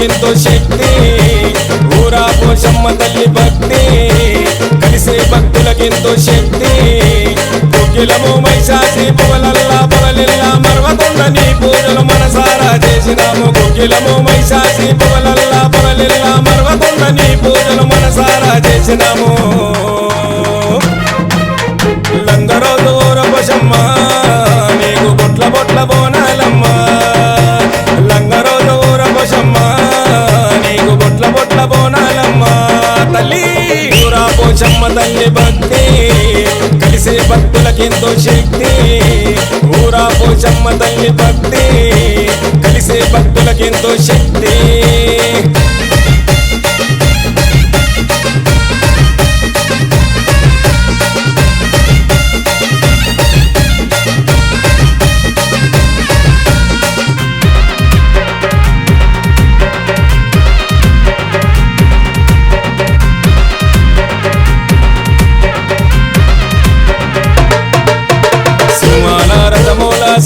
భక్తులకెంతో శక్తి ఊరా పోషమ్మ తల్లి భక్తి కలిసే భక్తులకెంతో శక్తి కోకిలము మైసాసి పొగలల్లా పొగలిల్లా మరవకొండ నీ పూజలు మనసారా చేసినాము కోకిలము మైసాసి పొగలల్లా పొగలిల్లా మరవకొండ నీ పూజలు మనసారా చేసినాము లంగరోజు ఊర పోషమ్మ నీకు బొట్ల బొట్ల బోనాలమ్మ లంగరోజు ఊర పోషమ్మ నీకు బొట్ల బొట్ల బోనాలమ్మ తల్లి ఊరా పోషమ్మ తల్లి భక్తి కలిసే భక్తులకెంతో శక్తి ఊరా పోషమ్మ తల్లి భక్తి కలిసే భక్తులకెంతో శక్తి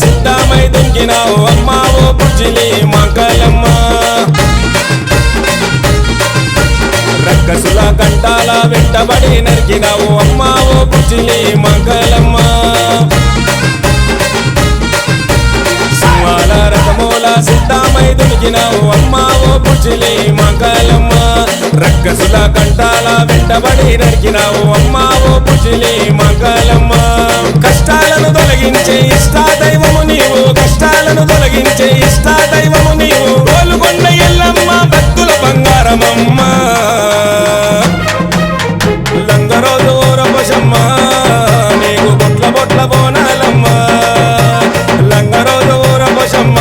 సిద్ధమై దుంకినావు అమ్మా ఓ పుచ్చిలి మంగళమ్మ రక్కసుల కంటాల వెంటబడి నరికినావు అమ్మా ఓ పుచ్చిలి మంగళమ్మ సింహాల రథమూల సిద్ధమై దుంకినావు అమ్మా ఓ పుచ్చిలి మంగళమ్మ రక్కసుల కంటాల వెంటబడి నరికినావు అమ్మా ఓ పుచ్చిలి మంగళమ్మ కష్టాలను తొలగించే ఇష్టా దైవము నీవు కష్టాలను తొలగించే ఇష్టా దైవము నీవు గోలుకొండ ఎల్లమ్మ భక్తుల బంగారమమ్మ లంగరోజు ఊర పోషమ్మ నీకు బొట్ల బొట్ల బోనాలమ్మ లంగరోజు ఊర పోషమ్మ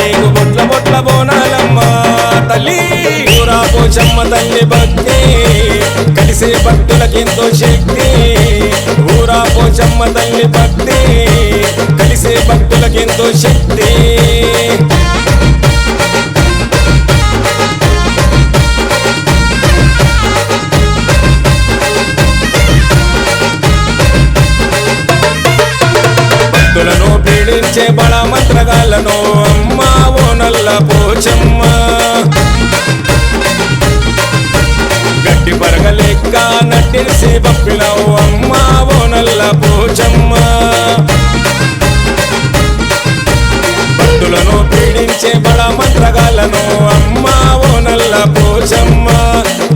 నీకు బొట్ల బొట్ల బోనాలమ్మ తల్లి ఊరా పోషమ్మ తల్లి భక్తి కలిసే భక్తులకెంతో శక్తి ఊరా పోషమ్మ తల్లి భక్తి కలిసే భక్తులకెంతో శక్తి భక్తులను పీడించే బల మంత్రగాళ్ళను అమ్మా ఓ నల్ల పోచమ్మ గట్టి పరగలెక్క నట్టిరిసి పంపినావు అమ్మా ఓ నల్ల పోచమ్మ భక్తులను పీడించే బల మంత్రగాళ్ళను అమ్మా ఓ నల్ల పోచమ్మ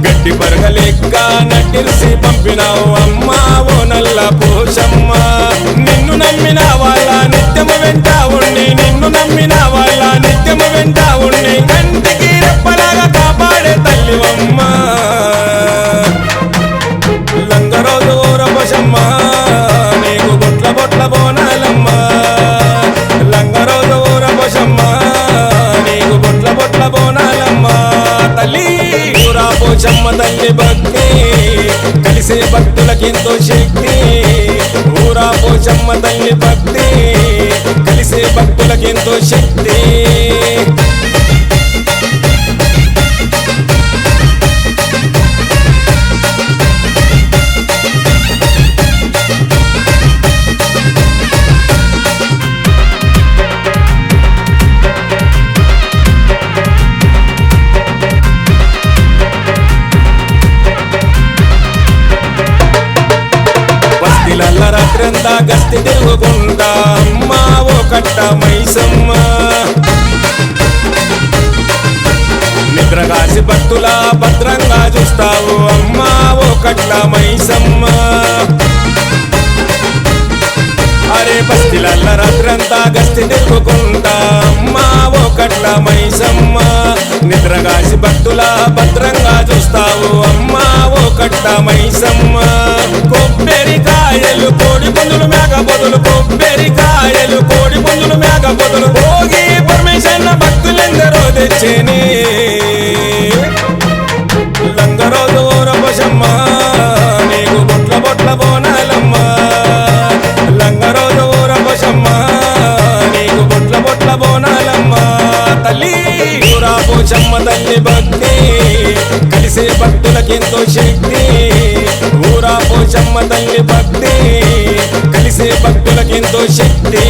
గట్టి పరగలెక్క నట్టిరిసి పంపినావు అమ్మా ఓ నల్ల పోచమ్మ నిన్ను నమ్మిన వాళ్ళ నిత్యము వెంట ఉండి నిన్ను నమ్మిన వాళ్ళ నిత్యము వెంట ఉండి కంటికి రెప్పలాగా కాపాడే తల్లివమ్మ లంగరోజు ఊర పోషమ్మ నీకు బొట్ల బొట్ల బోనాలమ్మ లంగరోజు ఊర పోషమ్మ నీకు బొట్ల బొట్ల బోనాలమ్మ తల్లి ఊరా పోషమ్మ తల్లి భక్తి కలిసే భక్తులకెంతో శక్తి ఊరా పోషమ్మ తల్లి భక్తి కలిసే భక్తులకెంతో శక్తి రాత్రంతా గస్తి తిరుగుకుంటా అమ్మా ఓ కట్ట మైసమ్మ నిద్రగాసి భక్తుల భద్రంగా చూస్తావు అమ్మా ఓ కట్ట మైసమ్మ అరే బస్తిలల్ల రాత్రంతా గస్తి తిరుగుకుంటా అమ్మా ఓ కట్ట మైసమ్మ నిద్రగాసి భక్తుల భద్రంగా చూస్తావు అమ్మా ఓ కట్ట మైసమ్మ కొబ్బరికాయలు కోడి పుంజులు మేక పొదులు కొబ్బరికాయలు కోడి పుంజులు మేక పొదులు భోగి పరమేశ్వర భక్తులెందరో తెచ్చేని లంగరోజు ఊర పోషమ్మ నీకు బొట్ల బొట్ల బోనాలమ్మ లంగరోజు ఊర పోషమ్మ నీకు బొట్ల బొట్ల బోనాలమ్మ తల్లి ఊరా పోషమ్మ తల్లి భక్తి కలిసే భక్తులకెంతో శక్తి ఊరా పోషమ్మ తల్లి భక్తి కలిసే భక్తులకెంతో శక్తి